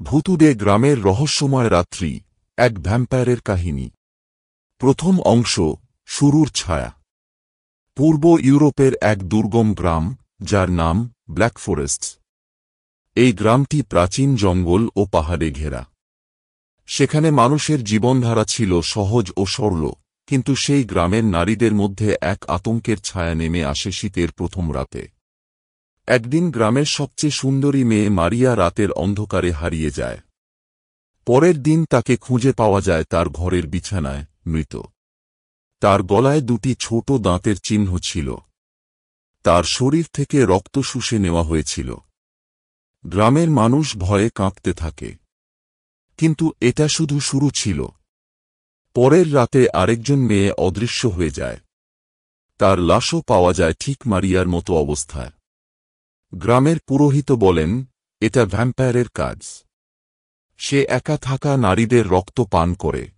ভুতুড়ে গ্রামের রহস্যময় রাত্রি, এক ভ্যাম্পায়ারের কাহিনী। প্রথম অংশ, শুরুর ছায়া। পূর্ব ইউরোপের এক দুর্গম গ্রাম, যার নাম ব্ল্যাক ফরেস্ট। এই গ্রামটি প্রাচীন জঙ্গল ও পাহাড়ে ঘেরা। সেখানে মানুষের জীবনধারা ছিল সহজ ও সরল, কিন্তু সেই গ্রামের নারীদের মধ্যে এক আতঙ্কের ছায়া নেমে আসে শীতের প্রথম রাতে। একদিন গ্রামের সবচেয়ে সুন্দরী মেয়ে মারিয়া রাতের অন্ধকারে হারিয়ে যায়। পরের দিন তাকে খুঁজে পাওয়া যায় তার ঘরের বিছানায়, মৃত। তার গলায় দুটি ছোট দাঁতের চিহ্ন ছিল। তার শরীর থেকে রক্ত শুষে নেওয়া হয়েছিল। গ্রামের মানুষ ভয়ে কাঁপতে থাকে। কিন্তু এটা শুধু শুরু ছিল। পরের রাতে আরেকজন মেয়ে অদৃশ্য হয়ে যায়। তার লাশও পাওয়া যায় ঠিক মারিয়ার মতো অবস্থায়। গ্রামের পুরোহিত বলেন, এটা ভ্যাম্পায়ারের কাজ। সে একা থাকা নারীদের রক্ত পান করে।